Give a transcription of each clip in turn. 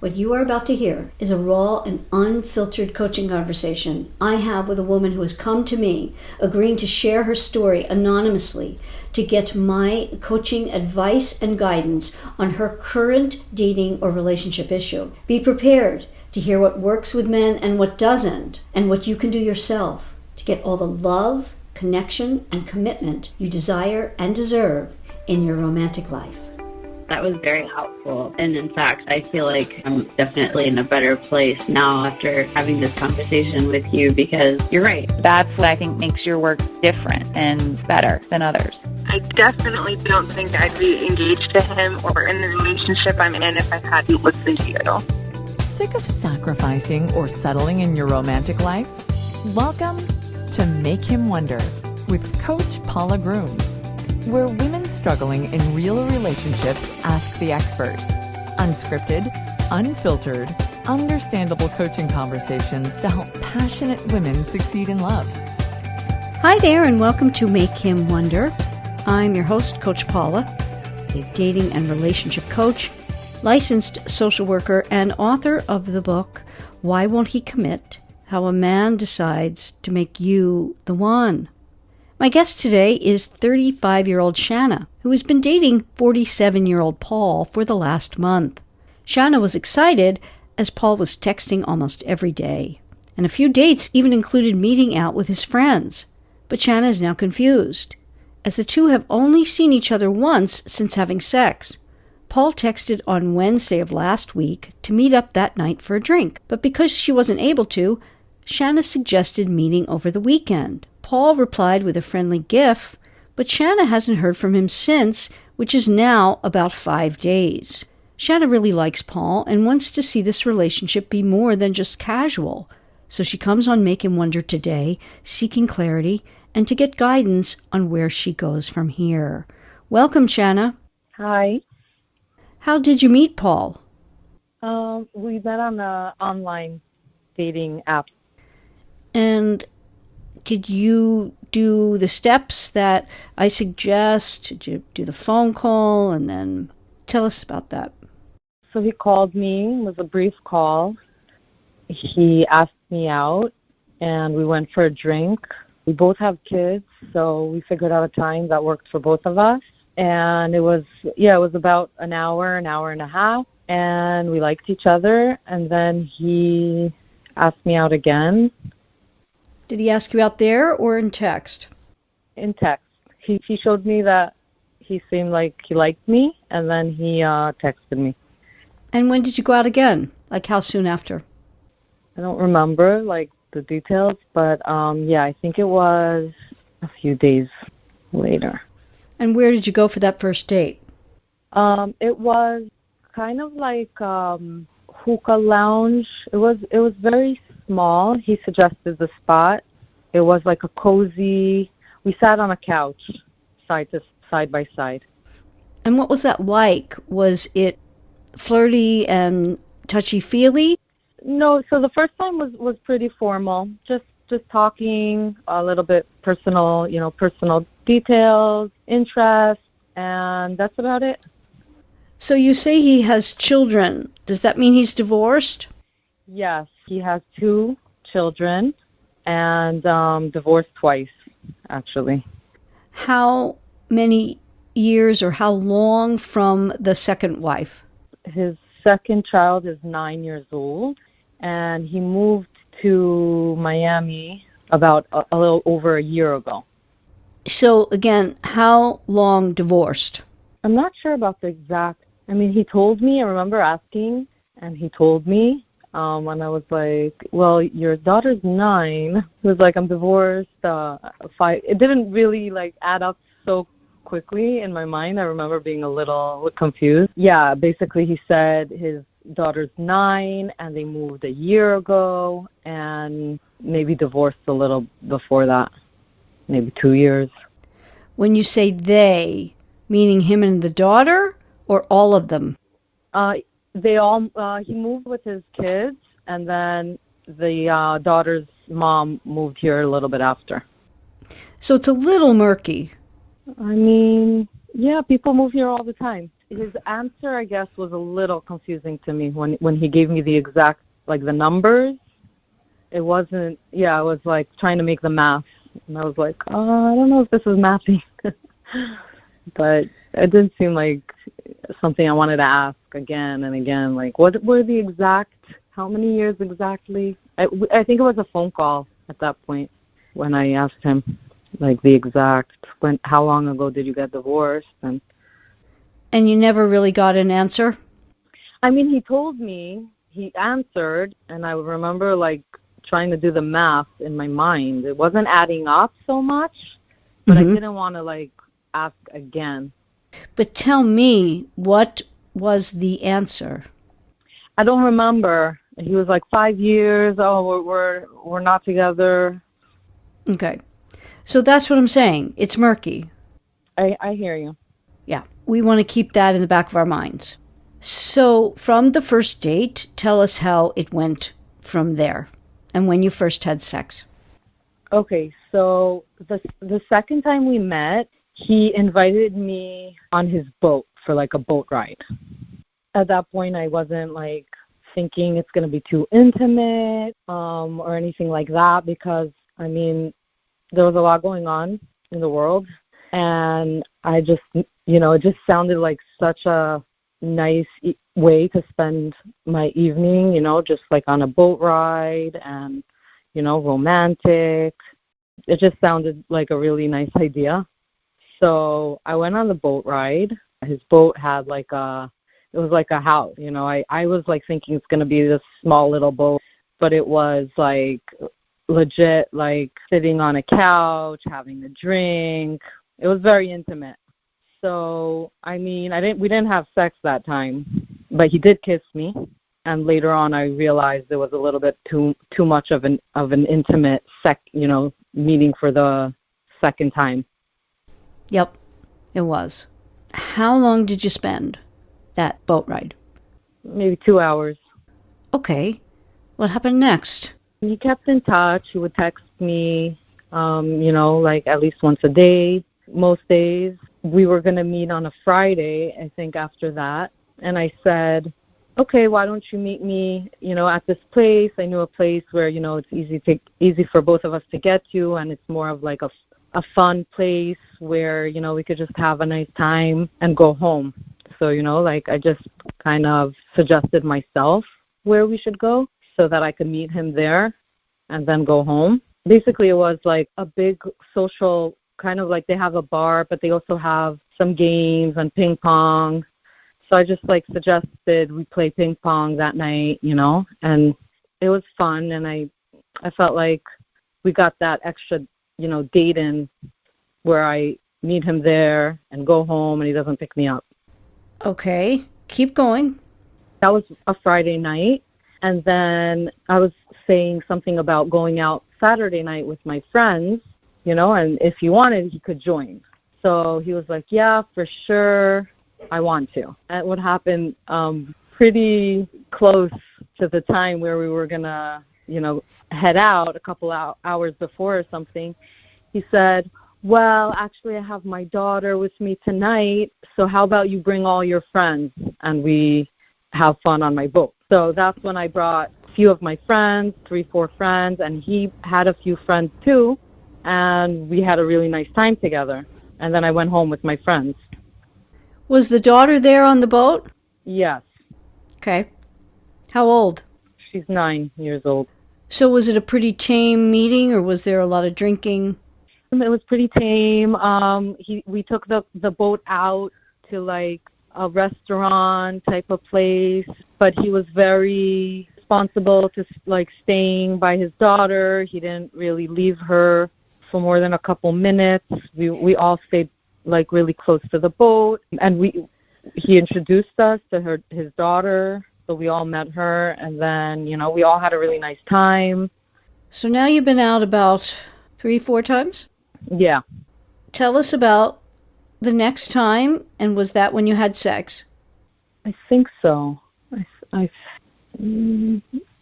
What you are about to hear is a raw and unfiltered coaching conversation I have with a woman who has come to me, agreeing to share her story anonymously to get my coaching advice and guidance on her current dating or relationship issue. Be prepared to hear what works with men and what doesn't, and what you can do yourself to get all the love, connection, and commitment you desire and deserve in your romantic life. That was very helpful. And in fact, I feel like I'm definitely in a better place now after having this conversation with you, because you're right. That's what I think makes your work different and better than others. I definitely don't think I'd be engaged to him or in the relationship I'm in if I hadn't listened to you. Sick of sacrificing or settling in your romantic life? Welcome to Make Him Wonder with Coach Paula Grooms, where women struggling in real relationships ask the expert. Unscripted, unfiltered, understandable coaching conversations to help passionate women succeed in love. Hi there, and welcome to Make Him Wonder. I'm your host, Coach Paula, a dating and relationship coach, licensed social worker, and author of the book, Why Won't He Commit? How a Man Decides to Make You the One. My guest today is 35-year-old Shana, who has been dating 47-year-old Paul for the last month. Shana was excited as Paul was texting almost every day, and a few dates even included meeting out with his friends. But Shana is now confused, as the two have only seen each other once since having sex. Paul texted on Wednesday of last week to meet up that night for a drink, but because she wasn't able to, Shana suggested meeting over the weekend. Paul replied with a friendly gif, but Shana hasn't heard from him since, which is now about 5 days. Shana really likes Paul and wants to see this relationship be more than just casual, so she comes on Make Him Wonder today, seeking clarity and to get guidance on where she goes from here. Welcome, Shana. Hi. How did you meet Paul? We met on an online dating app. And did you do the steps that I suggest? Did you do the phone call? And then tell us about that. So he called me. It was a brief call. He asked me out, and we went for a drink. We both have kids, so we figured out a time that worked for both of us. And it was about an hour and a half, and we liked each other. And then he asked me out again. Did he ask you out there or in text? In text. He showed me that he seemed like he liked me, and then he texted me. And when did you go out again? Like how soon after? I don't remember, the details, but I think it was a few days later. And where did you go for that first date? It was kind of like hookah lounge. It was very small. He suggested the spot. It was like a cozy. We sat on a couch, side by side. And what was that like? Was it flirty and touchy-feely? No, so the first time was pretty formal. Just talking a little bit personal, personal details, interests, and that's about it. So you say he has children. Does that mean he's divorced? Yes, he has 2 children and divorced twice, actually. How many years or how long from the second wife? His second child is 9 years old, and he moved to Miami about a little over a year ago. So, again, how long divorced? I'm not sure about the exact. He told me. I remember asking, and he told me. And I was like, well, your daughter's 9. He was like, I'm divorced, 5. It didn't really, add up so quickly in my mind. I remember being a little confused. Yeah, basically he said his daughter's 9, and they moved a year ago, and maybe divorced a little before that, maybe 2 years. When you say they, meaning him and the daughter, or all of them? They all, he moved with his kids, and then the daughter's mom moved here a little bit after. So it's a little murky. Yeah, people move here all the time. his answer, I guess, was a little confusing to me when he gave me the exact, like, the numbers. It wasn't, I was, like, trying to make the math. And I was like, I don't know if this is mathing. But it didn't seem like something I wanted to ask again and again. Like, what were the exact, how many years exactly? I think it was a phone call at that point when I asked him, like, the exact, how long ago did you get divorced? And you never really got an answer? I mean, he told me, he answered, and I remember, like, trying to do the math in my mind. It wasn't adding up so much, but I didn't want to, like, ask again. But tell me, what was the answer? I don't remember. He was like 5 years. Oh, we're not together. Okay. So that's what I'm saying. It's murky. I hear you. Yeah. We want to keep that in the back of our minds. So from the first date, tell us how it went from there and when you first had sex. Okay, so the second time we met, he invited me on his boat for, like, a boat ride. At that point, I wasn't, like, thinking it's going to be too intimate or anything like that because, I mean, there was a lot going on in the world. And I just, it just sounded like such a nice way to spend my evening, just like on a boat ride and, romantic. It just sounded like a really nice idea. So I went on the boat ride. His boat had it was like a house, I was like thinking it's going to be this small little boat, but it was like legit, like sitting on a couch, having a drink. It was very intimate. So, I mean, we didn't have sex that time, but he did kiss me. And later on, I realized it was a little bit too much of an intimate meeting for the second time. Yep, it was. How long did you spend that boat ride? Maybe 2 hours. Okay. What happened next? He kept in touch. He would text me, like at least once a day, most days. We were going to meet on a Friday, I think, after that. And I said, okay, why don't you meet me, at this place? I knew a place where, it's easy for both of us to get to, and it's more of like a fun place where, we could just have a nice time and go home. So, I just kind of suggested myself where we should go so that I could meet him there and then go home. Basically, it was like a big social, kind of like they have a bar, but they also have some games and ping pong. So I just like suggested we play ping pong that night, and it was fun. And I felt like we got that extra, date in where I meet him there and go home and he doesn't pick me up. Okay, keep going. That was a Friday night. And then I was saying something about going out Saturday night with my friends, and if he wanted, he could join. So he was like, yeah, for sure, I want to. And what happened pretty close to the time where we were going to, head out a couple hours before or something, he said, well, actually, I have my daughter with me tonight, so how about you bring all your friends and we have fun on my boat. So that's when I brought a few of my friends, 3-4 friends, and he had a few friends too, and we had a really nice time together. And then I went home with my friends. Was the daughter there on the boat? Yes. Okay. How old? She's 9 years old. So was it a pretty tame meeting, or was there a lot of drinking? It was pretty tame. We took the boat out to like a restaurant type of place, but he was very responsible to like staying by his daughter. He didn't really leave her for more than a couple minutes. We all stayed like really close to the boat, and he introduced us to his daughter. So we all met her, and then, we all had a really nice time. So now you've been out about 3-4 times? Yeah. Tell us about the next time, and was that when you had sex? I think so.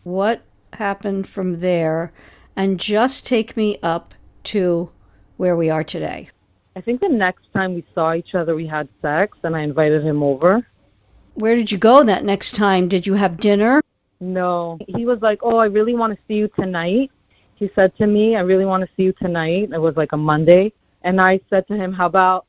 What happened from there? And just take me up to where we are today. I think the next time we saw each other, we had sex, and I invited him over. Where did you go that next time? Did you have dinner? No. He was like, oh, I really want to see you tonight. He said to me, I really want to see you tonight. It was like a Monday. And I said to him, how about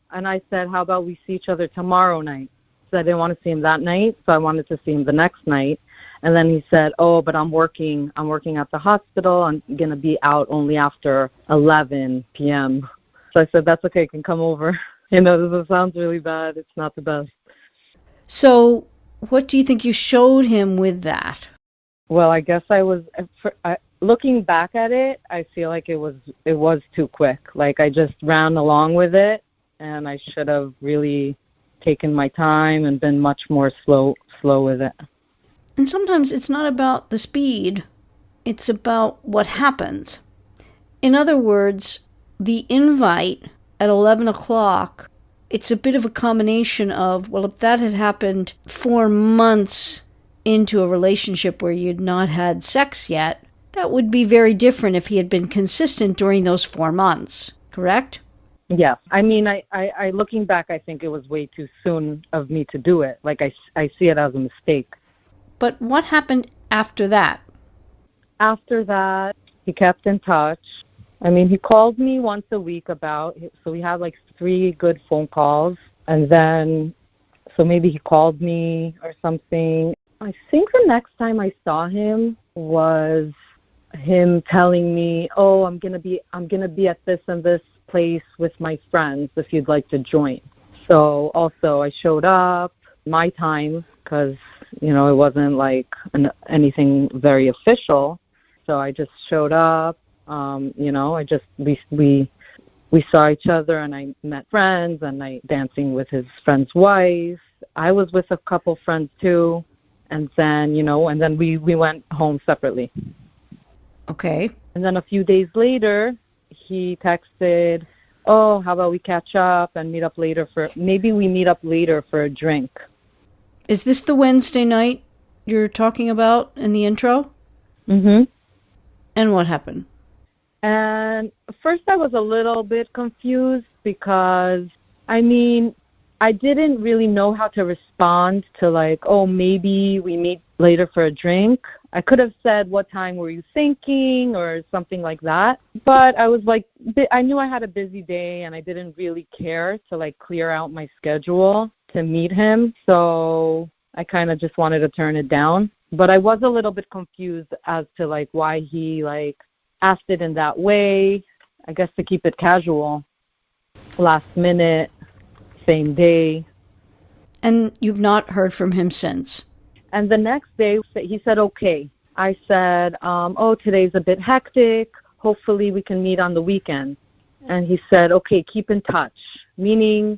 we see each other tomorrow night? So I didn't want to see him that night, so I wanted to see him the next night. And then he said, oh, but I'm working at the hospital. I'm going to be out only after 11 p.m. So I said, that's okay, I can come over. This sounds really bad. It's not the best. So what do you think you showed him with that? Well, I guess looking back at it, I feel like it was too quick. Like I just ran along with it, and I should have really taken my time and been much more slow with it. And sometimes it's not about the speed, it's about what happens. In other words, the invite at 11 o'clock, it's a bit of a combination of, well, if that had happened 4 months into a relationship where you'd not had sex yet, that would be very different if he had been consistent during those 4 months, correct? Yes. I mean, I looking back, I think it was way too soon of me to do it. Like, I see it as a mistake. But what happened after that? After that, he kept in touch. I mean, he called me once a week so we had like 3 good phone calls. And then, so maybe he called me or something. I think the next time I saw him was him telling me, oh, I'm gonna be at this and this place with my friends if you'd like to join. So also I showed up my time because, it wasn't like anything very official. So I just showed up, we saw each other and I met friends and I dancing with his friend's wife. I was with a couple friends too. And then, we went home separately. Okay. And then a few days later, he texted, oh, how about we catch up and meet up later for a drink. Is this the Wednesday night you're talking about in the intro? Mm-hmm. And what happened? And first I was a little bit confused because, I didn't really know how to respond to like, oh, maybe we meet later for a drink. I could have said, what time were you thinking or something like that. But I was like, I knew I had a busy day and I didn't really care to like clear out my schedule to meet him. So I kind of just wanted to turn it down. But I was a little bit confused as to like why he like asked it in that way. I guess to keep it casual, last minute, same day. And you've not heard from him since? And the next day, he said, okay. I said, oh, today's a bit hectic. Hopefully we can meet on the weekend. And he said, okay, keep in touch. Meaning,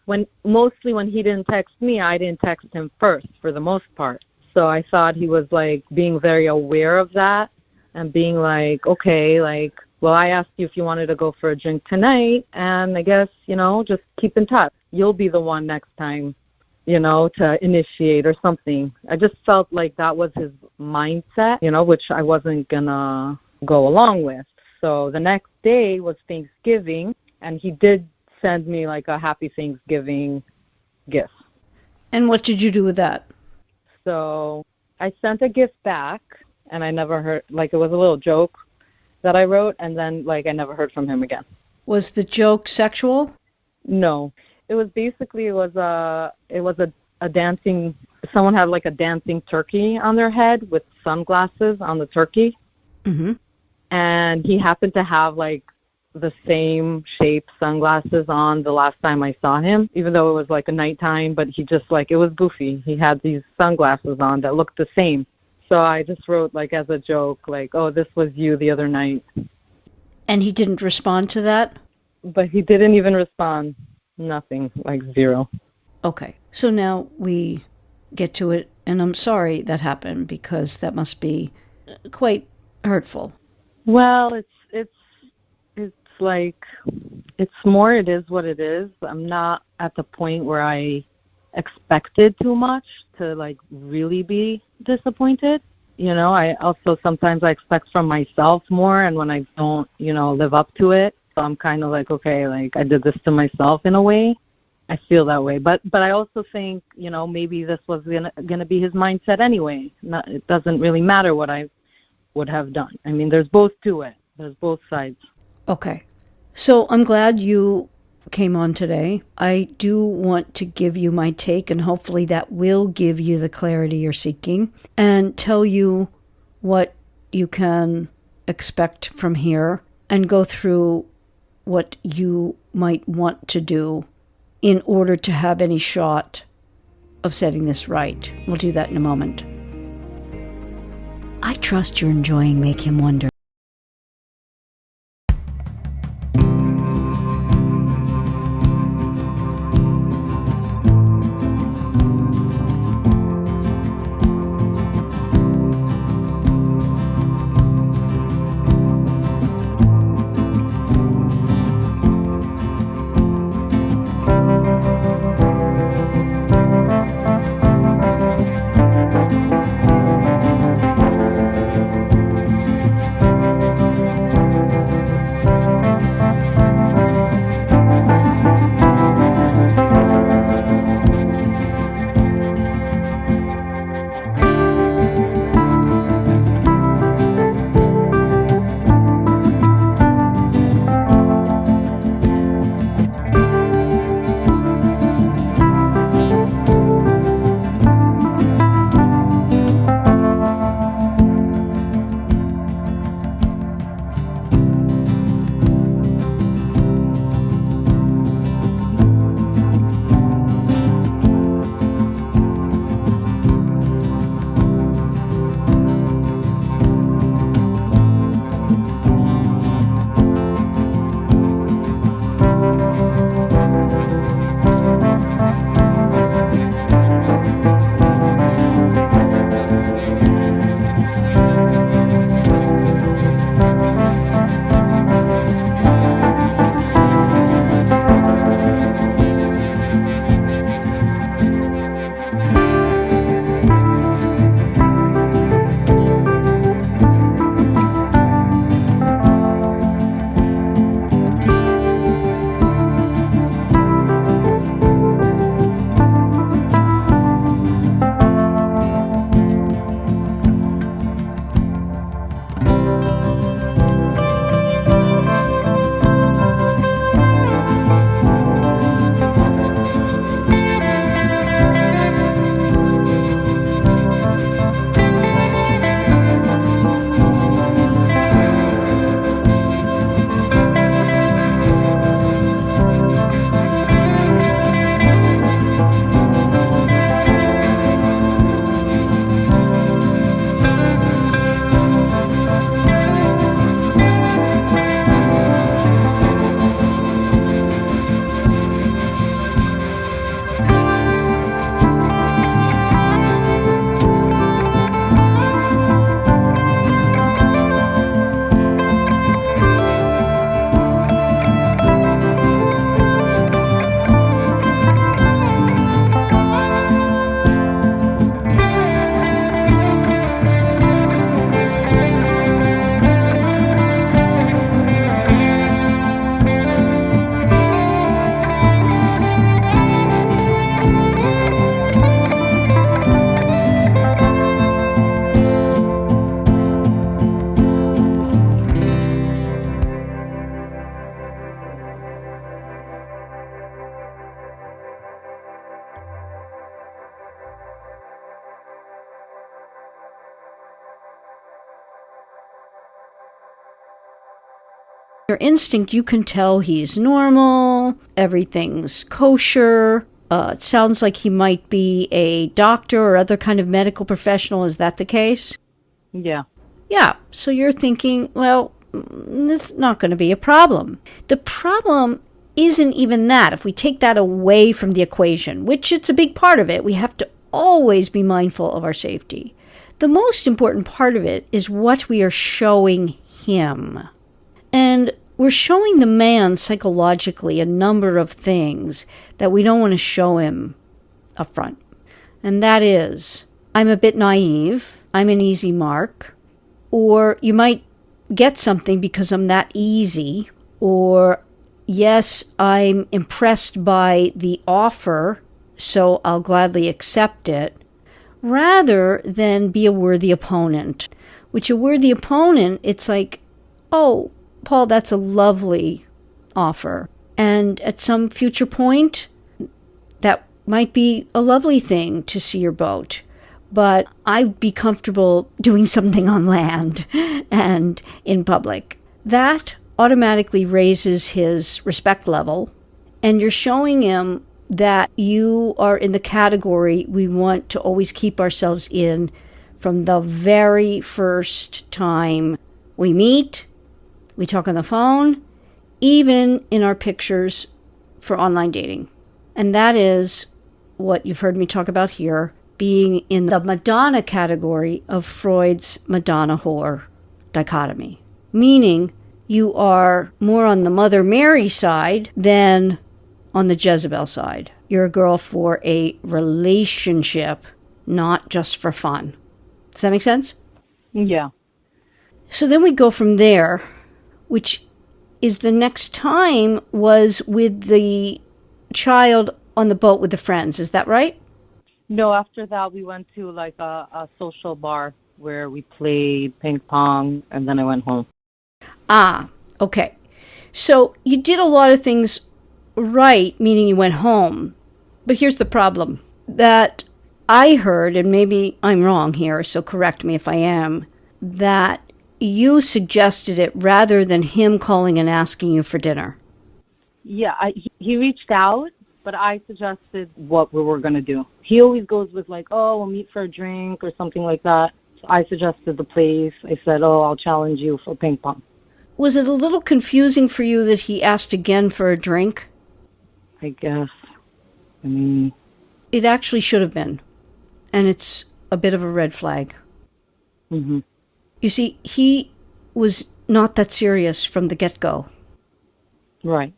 when he didn't text me, I didn't text him first for the most part. So I thought he was like being very aware of that and being like, okay, like, well, I asked you if you wanted to go for a drink tonight, and I guess, just keep in touch. You'll be the one next time, to initiate or something. I just felt like that was his mindset, which I wasn't going to go along with. So the next day was Thanksgiving, and he did send me like a happy Thanksgiving gift. And what did you do with that? So I sent a gift back, and I never heard, like it was a little joke that I wrote, and then like I never heard from him again. Was the joke sexual? No. It was basically, a dancing, someone had like a dancing turkey on their head with sunglasses on the turkey. Mm-hmm. And he happened to have like the same shape sunglasses on the last time I saw him, even though it was like a nighttime, but he just like, it was goofy. He had these sunglasses on that looked the same. So I just wrote like as a joke, like, oh, this was you the other night. And he didn't respond to that? But he didn't even respond. Nothing, like 0. Okay. So now we get to it, and I'm sorry that happened because that must be quite hurtful. Well, it's like, it's more, it is what it is. I'm not at the point where I expected too much to like really be disappointed. I also sometimes I expect from myself more, and when I don't, live up to it, So I'm kind of like, okay, like I did this to myself in a way. I feel that way. But I also think, maybe this was gonna be his mindset anyway. It doesn't really matter what I would have done. I mean, there's both to it. There's both sides. Okay. So I'm glad you came on today. I do want to give you my take, and hopefully that will give you the clarity you're seeking and tell you what you can expect from here and go through what you might want to do in order to have any shot of setting this right. We'll do that in a moment. I trust you're enjoying Make Him Wonder. Your instinct, you can tell he's normal, everything's kosher. It sounds like he might be a doctor or other kind of medical professional. Is that the case? Yeah. Yeah. So you're thinking, well, this is not going to be a problem. The problem isn't even that. If we take that away from the equation, which it's a big part of it, we have to always be mindful of our safety. The most important part of it is what we are showing him. And we're showing the man psychologically a number of things that we don't want to show him up front. And that is, I'm a bit naive, I'm an easy mark, or you might get something because I'm that easy, or yes, I'm impressed by the offer, so I'll gladly accept it, rather than be a worthy opponent. Which a worthy opponent, it's like, oh, Paul, that's a lovely offer. And at some future point, that might be a lovely thing to see your boat. But I'd be comfortable doing something on land and in public. That automatically raises his respect level, and you're showing him that you are in the category we want to always keep ourselves in from the very first time we meet, we talk on the phone, even in our pictures for online dating. And that is what you've heard me talk about here, being in the Madonna category of Freud's Madonna whore dichotomy. Meaning you are more on the Mother Mary side than on the Jezebel side. You're a girl for a relationship, not just for fun. Does that make sense? Yeah. So then we go from there, which is the next time was with the child on the boat with the friends. Is that right? No, after that we went to like a social bar where we played ping pong, and then I went home. Ah, okay. So you did a lot of things right, meaning you went home. But here's the problem. That I heard, and maybe I'm wrong here, so correct me if I am, that you suggested it rather than him calling and asking you for dinner. Yeah, he reached out, but I suggested what we were going to do. He always goes with like, oh, we'll meet for a drink or something like that. So I suggested the place. I said, oh, I'll challenge you for ping pong. Was it a little confusing for you that he asked again for a drink? I guess. I mean, It actually should have been. And it's a bit of a red flag. Mm-hmm. You see, he was not that serious from the get-go. Right.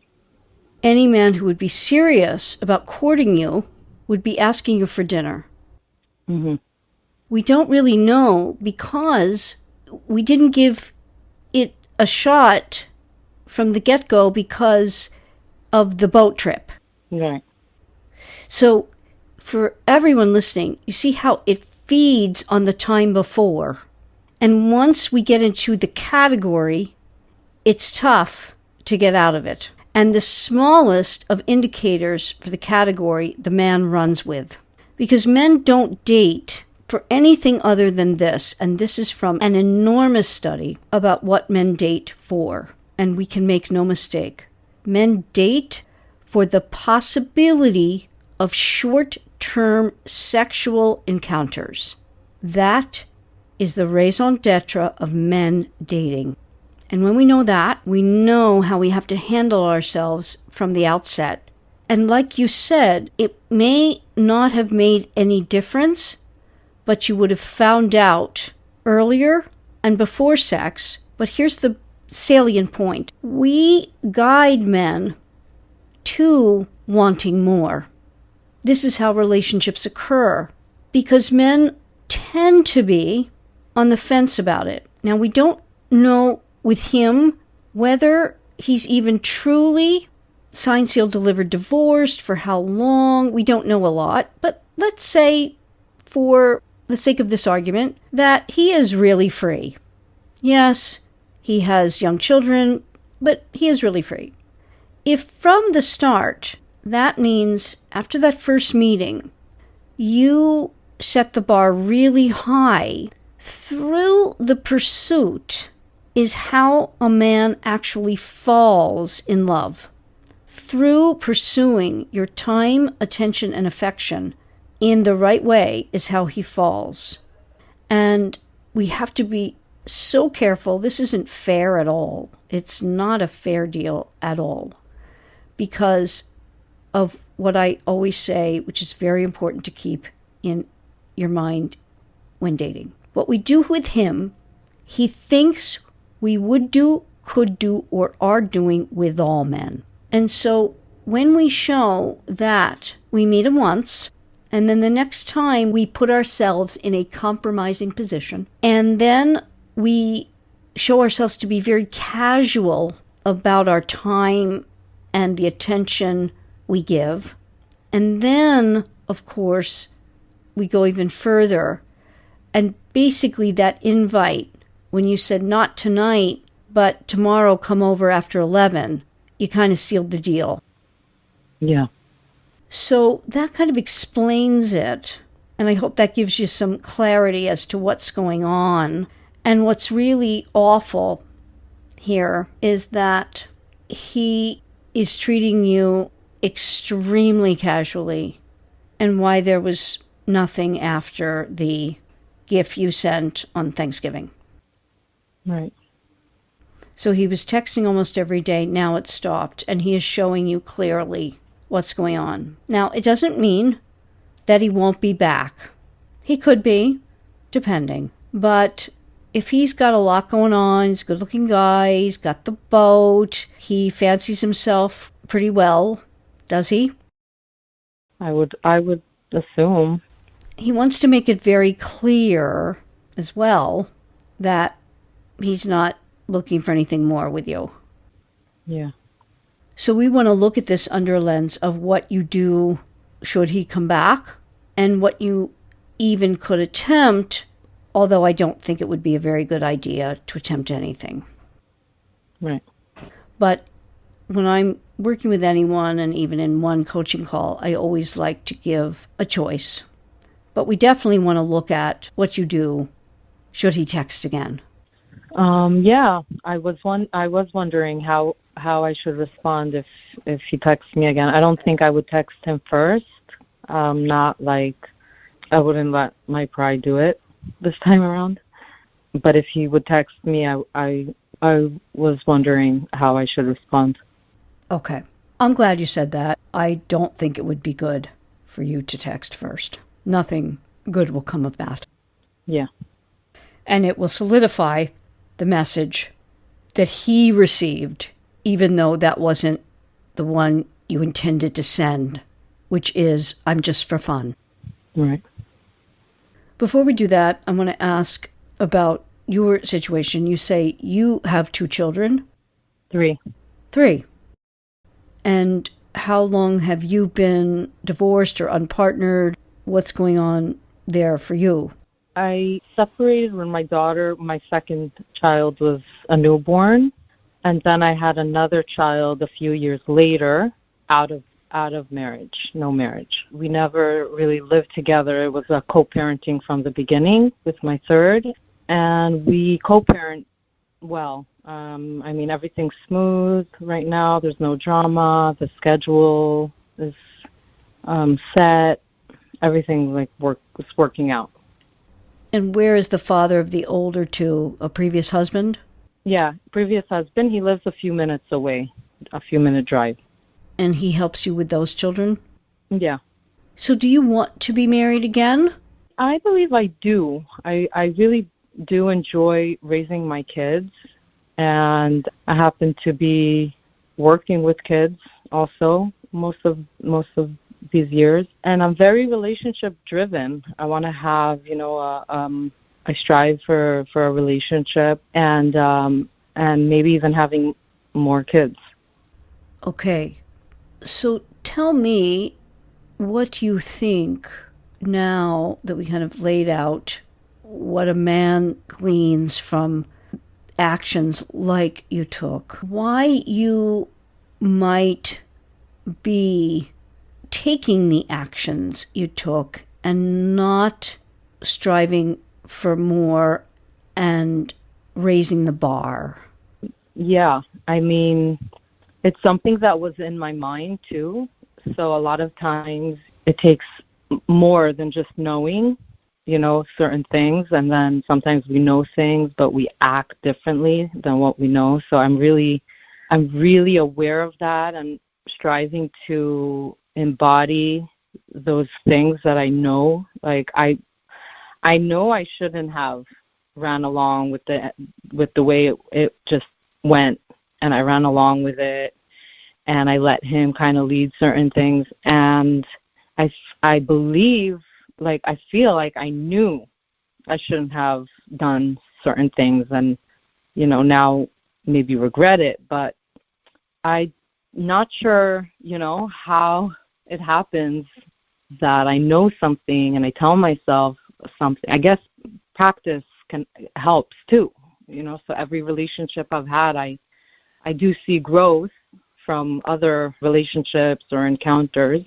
Any man who would be serious about courting you would be asking you for dinner. Mm-hmm. We don't really know because we didn't give it a shot from the get-go because of the boat trip. Right. So for everyone listening, you see how it feeds on the time before. And once we get into the category, it's tough to get out of it. And the smallest of indicators for the category the man runs with. Because men don't date for anything other than this. And this is from an enormous study about what men date for. And we can make no mistake. Men date for the possibility of short-term sexual encounters. That is the raison d'etre of men dating. And when we know that, we know how we have to handle ourselves from the outset. And like you said, it may not have made any difference, but you would have found out earlier and before sex. But here's the salient point. We guide men to wanting more. This is how relationships occur, because men tend to be on the fence about it. Now, we don't know with him whether he's even truly signed, sealed, delivered, divorced, for how long. We don't know a lot, but let's say, for the sake of this argument, that he is really free. Yes, he has young children, but he is really free. If from the start, that means after that first meeting, you set the bar really high, through the pursuit is how a man actually falls in love. Through pursuing your time, attention, and affection in the right way is how he falls. And we have to be so careful. This isn't fair at all. It's not a fair deal at all. Because of what I always say, which is very important to keep in your mind when dating. What we do with him, he thinks we would do, could do, or are doing with all men. And so when we show that we meet him once, and then the next time we put ourselves in a compromising position, and then we show ourselves to be very casual about our time and the attention we give. And then, of course, we go even further. And basically that invite, when you said not tonight, but tomorrow come over after 11, you kind of sealed the deal. Yeah. So that kind of explains it. And I hope that gives you some clarity as to what's going on. And what's really awful here is that he is treating you extremely casually, and why there was nothing after the gift you sent on Thanksgiving. Right. So he was texting almost every day. Now it's stopped, and he is showing you clearly what's going on. Now, it doesn't mean that he won't be back. He could be, depending. But if he's got a lot going on, he's a good-looking guy, he's got the boat, he fancies himself pretty well, does he? I would assume. He wants to make it very clear as well that he's not looking for anything more with you. Yeah. So we want to look at this under a lens of what you do should he come back, and what you even could attempt, although I don't think it would be a very good idea to attempt anything. Right. But when I'm working with anyone, and even in one coaching call, I always like to give a choice. But we definitely want to look at what you do should he text again. Yeah, I was wondering how I should respond if he texts me again. I don't think I would text him first. Not like I wouldn't let my pride do it this time around. But if he would text me, I was wondering how I should respond. Okay. I'm glad you said that. I don't think it would be good for you to text first. Nothing good will come of that. Yeah. And it will solidify the message that he received, even though that wasn't the one you intended to send, which is, I'm just for fun. Right. Before we do that, I want to ask about your situation. You say you have 2 children? 3. 3. And how long have you been divorced or unpartnered? What's going on there for you? I separated when my second child was a newborn, and then I had another child a few years later out of marriage, no marriage. We never really lived together. It was a co-parenting from the beginning with my third, and we co-parent well. Everything's smooth right now. There's no drama. The schedule is set. Everything is working out. And where is the father of the older 2? A previous husband? Yeah, previous husband. He lives a few minutes away, a few-minute drive. And he helps you with those children? Yeah. So do you want to be married again? I believe I do. I really do enjoy raising my kids, and I happen to be working with kids also most of these years, and I'm very relationship driven. I want to have, I strive for a relationship, and maybe even having more kids. Okay. So tell me what you think now that we kind of laid out what a man gleans from actions like you took. Why you might be taking the actions you took and not striving for more and raising the bar. Yeah, it's something that was in my mind too. So a lot of times it takes more than just knowing, certain things. And then sometimes we know things, but we act differently than what we know. So I'm really aware of that and striving to embody those things that I know. Like I know I shouldn't have ran along with the way it just went, and I ran along with it, and I let him kind of lead certain things, and I believe, I feel like I knew I shouldn't have done certain things, and now maybe regret it, but I'm not sure, how it happens that I know something and I tell myself something. I guess practice helps too, so every relationship I've had, I do see growth from other relationships or encounters.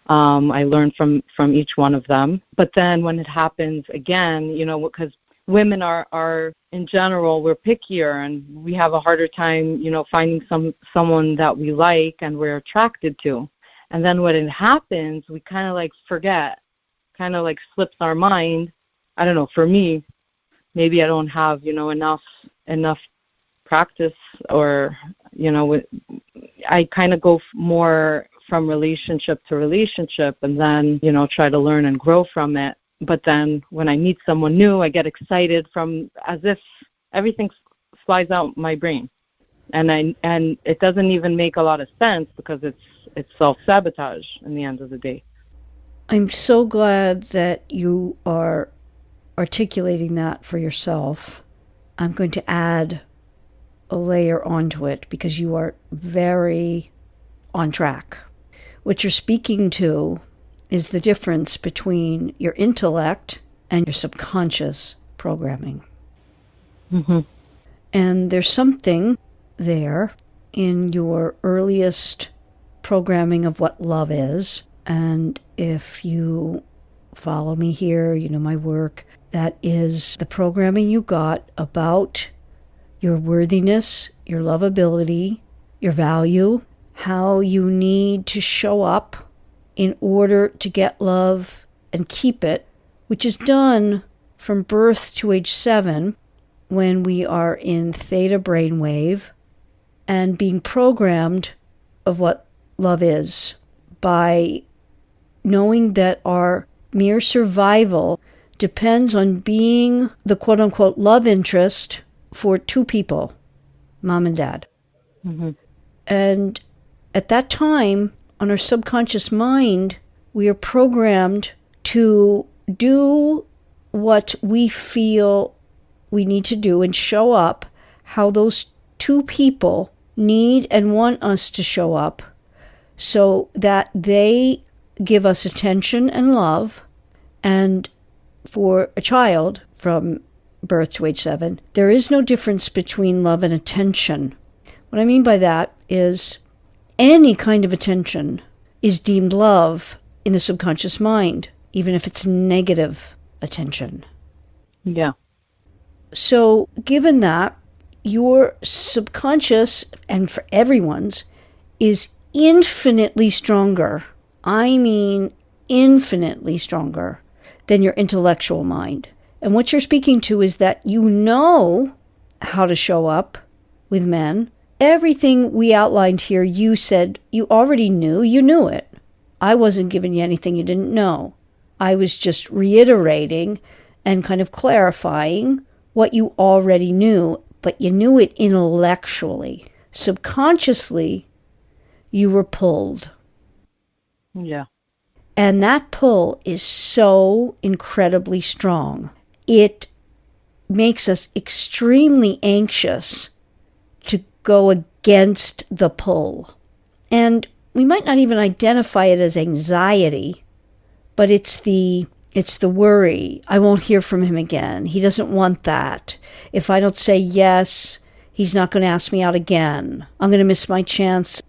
I learn from each one of them. But then when it happens again, because women are in general, we're pickier and we have a harder time, finding someone that we like and we're attracted to. And then when it happens, we kind of like forget, kind of like slips our mind. I don't know, for me, maybe I don't have, enough practice, or, I kind of go more from relationship to relationship and then, try to learn and grow from it. But then when I meet someone new, I get excited as if everything flies out my brain. And it doesn't even make a lot of sense because it's self-sabotage in the end of the day. I'm so glad that you are articulating that for yourself. I'm going to add a layer onto it because you are very on track. What you're speaking to is the difference between your intellect and your subconscious programming. Mm-hmm. And there's something there in your earliest programming of what love is. And if you follow me here, you know my work, that is the programming you got about your worthiness, your lovability, your value, how you need to show up in order to get love and keep it, which is done from birth to age 7 when we are in theta brainwave and being programmed of what love is by knowing that our mere survival depends on being the quote-unquote love interest for 2 people, mom and dad. Mm-hmm. And at that time, on our subconscious mind, we are programmed to do what we feel we need to do and show up how those 2 people need and want us to show up so that they give us attention and love. And for a child from birth to age 7, there is no difference between love and attention. What I mean by that is any kind of attention is deemed love in the subconscious mind, even if it's negative attention. Yeah. So given that, your subconscious, and for everyone's, is infinitely stronger. I mean infinitely stronger than your intellectual mind. And what you're speaking to is that you know how to show up with men. Everything we outlined here, you said you already knew. You knew it. I wasn't giving you anything you didn't know. I was just reiterating and kind of clarifying what you already knew, but you knew it intellectually. Subconsciously, you were pulled. Yeah. And that pull is so incredibly strong. It makes us extremely anxious to go against the pull. And we might not even identify it as anxiety, but it's the worry. I won't hear from him again. He doesn't want that. If I don't say yes, he's not going to ask me out again. I'm going to miss my chance.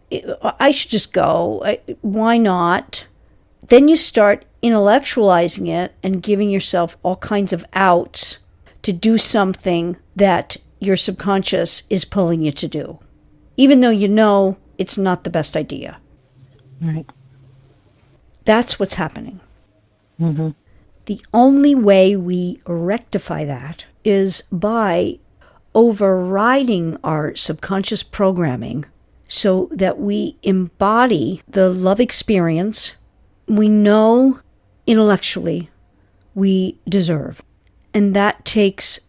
I should just go. Why not? Then you start intellectualizing it and giving yourself all kinds of outs to do something that your subconscious is pulling you to do, even though you know it's not the best idea. Right. That's what's happening. Mm-hmm. The only way we rectify that is by overriding our subconscious programming so that we embody the love experience we know intellectually we deserve. And that takes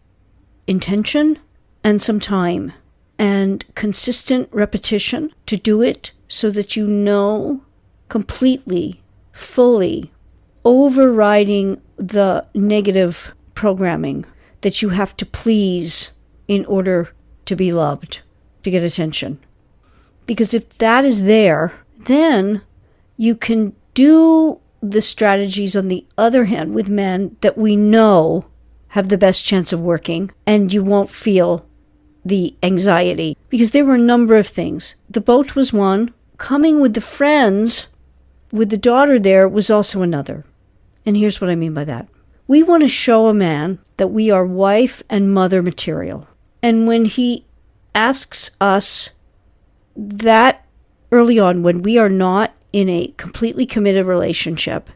intention and some time and consistent repetition to do it so that you know completely, fully, overriding the negative programming that you have to please in order to be loved, to get attention. Because if that is there, then you can do the strategies on the other hand with men that we know have the best chance of working, and you won't feel the anxiety. Because there were a number of things. The boat was one. Coming with the friends, with the daughter there, was also another. And here's what I mean by that. We want to show a man that we are wife and mother material. And when he asks us that early on, when we are not in a completely committed relationship,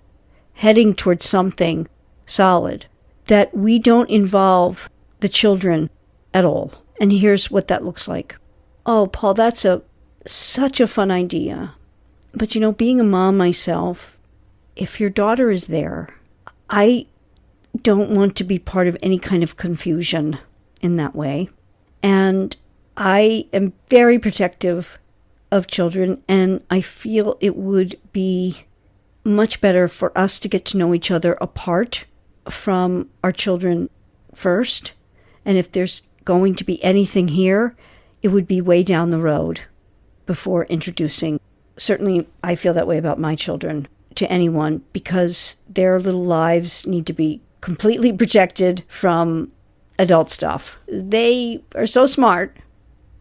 heading towards something solid, that we don't involve the children at all. And here's what that looks like. Oh, Paul, that's such a fun idea. But being a mom myself, if your daughter is there, I don't want to be part of any kind of confusion in that way. And I am very protective of children, and I feel it would be much better for us to get to know each other apart from our children first. And if there's going to be anything here, it would be way down the road before introducing. Certainly, I feel that way about my children to anyone, because their little lives need to be completely protected from adult stuff. They are so smart,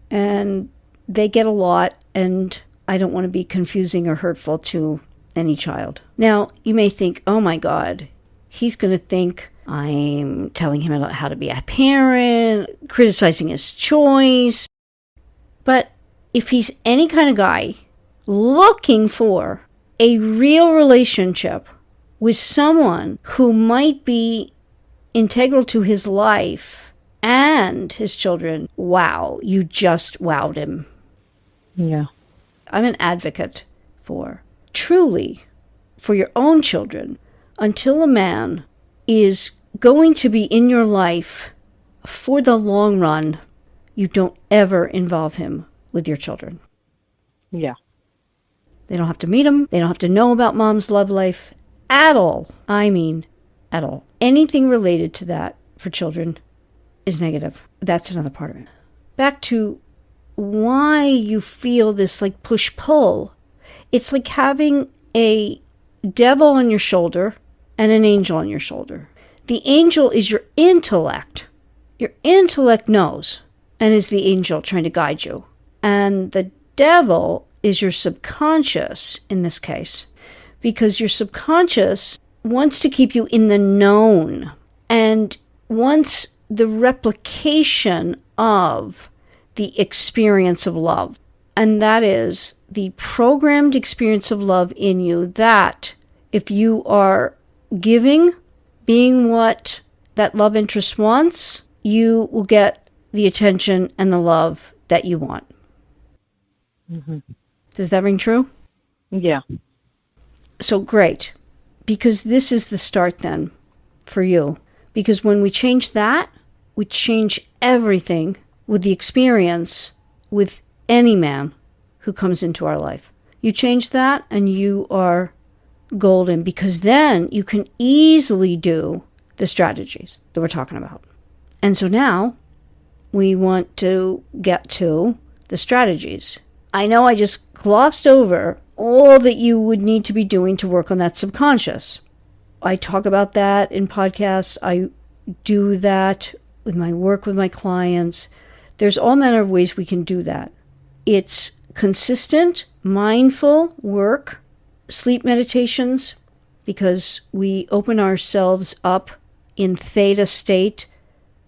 and they get a lot, and I don't want to be confusing or hurtful to any child. Now, you may think, oh my God, he's going to think I'm telling him how to be a parent, criticizing his choice. But if he's any kind of guy looking for a real relationship with someone who might be integral to his life and his children, wow, you just wowed him. Yeah. I'm an advocate for, truly, for your own children, until a man is going to be in your life for the long run, you don't ever involve him with your children. Yeah. They don't have to meet him. They don't have to know about mom's love life at all. I mean, at all. Anything related to that for children is negative. That's another part of it. Back to why you feel this like push-pull. It's like having a devil on your shoulder and an angel on your shoulder. The angel is your intellect. Your intellect knows and is the angel trying to guide you. And the devil is your subconscious in this case, because your subconscious wants to keep you in the known and wants the replication of the experience of love. And that is the programmed experience of love in you that if you are giving, being what that love interest wants, you will get the attention and the love that you want. Mm-hmm. Does that ring true? Yeah. So great, because this is the start then for you. Because when we change that, we change everything with the experience with any man who comes into our life. You change that and you are golden, because then you can easily do the strategies that we're talking about. And so now we want to get to the strategies. I know I just glossed over all that you would need to be doing to work on that subconscious. I talk about that in podcasts. I do that with my work with my clients. There's all manner of ways we can do that. It's consistent, mindful work, sleep meditations, because we open ourselves up in theta state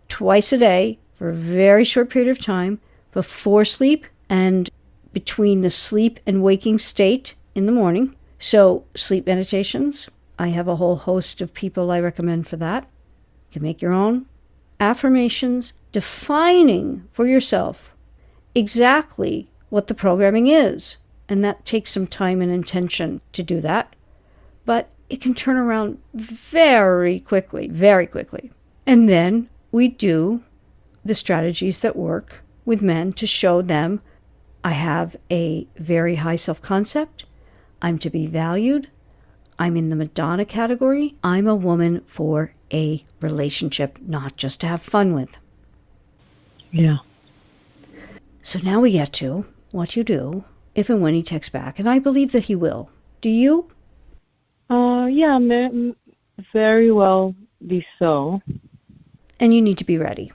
twice a day for a very short period of time before sleep and between the sleep and waking state in the morning. So sleep meditations, I have a whole host of people I recommend for that. You can make your own. Affirmations, defining for yourself exactly what the programming is. And that takes some time and intention to do that. But it can turn around very quickly, very quickly. And then we do the strategies that work with men to show them I have a very high self-concept. I'm to be valued. I'm in the Madonna category. I'm a woman for a relationship, not just to have fun with. Yeah. So now we get to what you do if and when he texts back, and I believe that he will. Do you? Yeah, very well be so. And you need to be ready.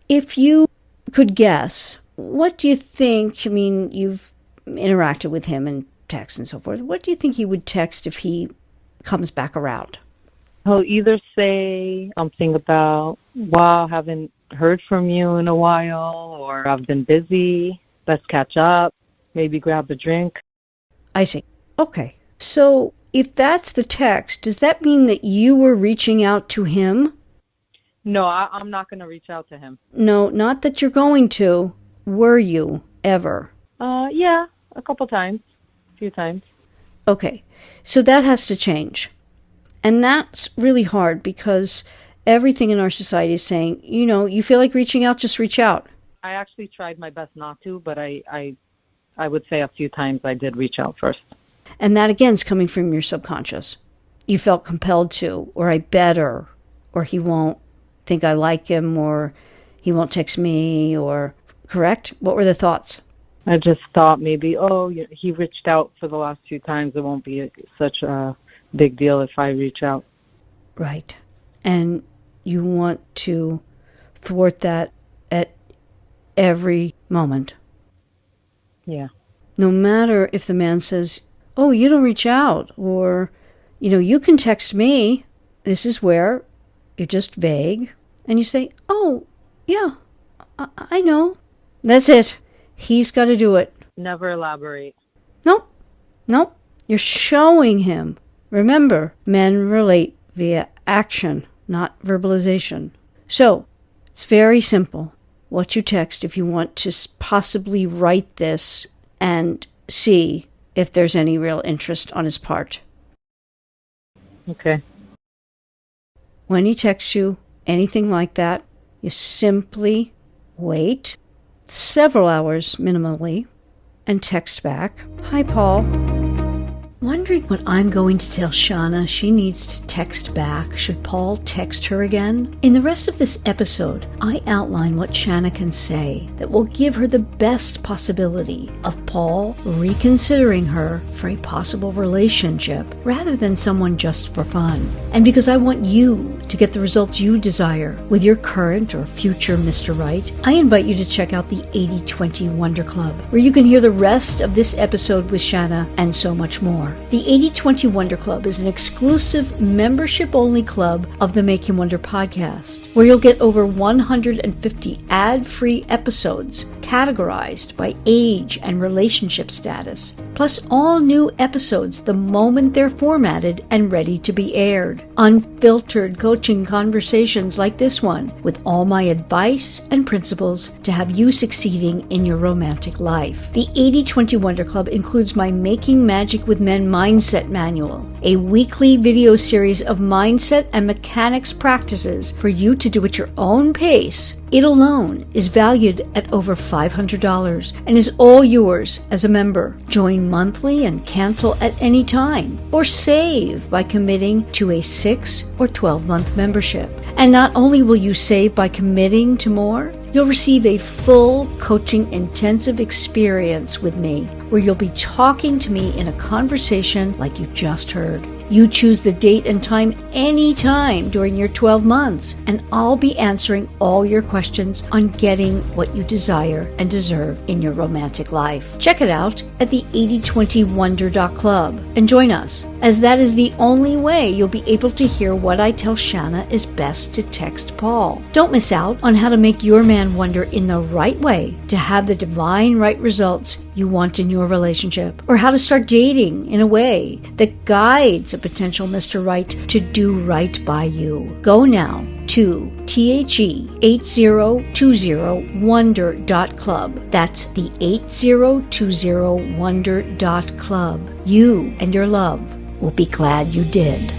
If you could guess, what do you think, I mean, you've interacted with him in text and so forth, what do you think he would text if he comes back around? He'll either say something about, wow, haven't heard from you in a while, or I've been busy, let's catch up, maybe grab a drink. I see. Okay. So if that's the text, does that mean that you were reaching out to him? No, I'm not going to reach out to him. No, not that you're going to. Were you ever? Yeah, a few times. Okay. So that has to change. And that's really hard because everything in our society is saying, you feel like reaching out, just reach out. I actually tried my best not to, but I would say a few times I did reach out first. And that, again, is coming from your subconscious. You felt compelled to, or I better, or he won't think I like him, or he won't text me, or, correct? What were the thoughts? I just thought maybe, he reached out for the last few times. It won't be such a big deal if I reach out. Right. And you want to thwart that at every moment. Yeah. No matter if the man says, oh, you don't reach out, or, you can text me. This is where you're just vague. And you say, oh, yeah, I know. That's it. He's got to do it. Never elaborate. Nope. You're showing him. Remember, men relate via action, not verbalization. So, it's very simple. What you text if you want to possibly write this and see if there's any real interest on his part. Okay. When he texts you, anything like that, you simply wait several hours minimally and text back, "Hi, Paul. Wondering what I'm going to tell Shana she needs to text back should Paul text her again? In the rest of this episode, I outline what Shana can say that will give her the best possibility of Paul reconsidering her for a possible relationship rather than someone just for fun. And because I want you to get the results you desire with your current or future Mr. Right, I invite you to check out the 80/20 Wonder Club, where you can hear the rest of this episode with Shana and so much more. The 80/20 Wonder Club is an exclusive membership-only club of the Make Him Wonder podcast, where you'll get over 150 ad-free episodes categorized by age and relationship status, plus all new episodes the moment they're formatted and ready to be aired. Unfiltered coaching conversations like this one, with all my advice and principles to have you succeeding in your romantic life. The 80/20 Wonder Club includes my Making Magic with Men Mindset Manual, a weekly video series of mindset and mechanics practices for you to do at your own pace. It alone is valued at over $500 and is all yours as a member. Join monthly and cancel at any time, or save by committing to a 6 or 12-month membership. And not only will you save by committing to more, you'll receive a full coaching intensive experience with me, where you'll be talking to me in a conversation like you just heard. You choose the date and time anytime during your 12 months, and I'll be answering all your questions on getting what you desire and deserve in your romantic life. Check it out at the 8020wonder.club and join us, as that is the only way you'll be able to hear what I tell Shana is best to text Paul. Don't miss out on how to make your man wonder in the right way to have the divine right results you want in your relationship, or how to start dating in a way that guides a potential Mr. Right to do right by you. Go now to THE8020wonder.club. That's the 8020wonder.club. You and your love will be glad you did.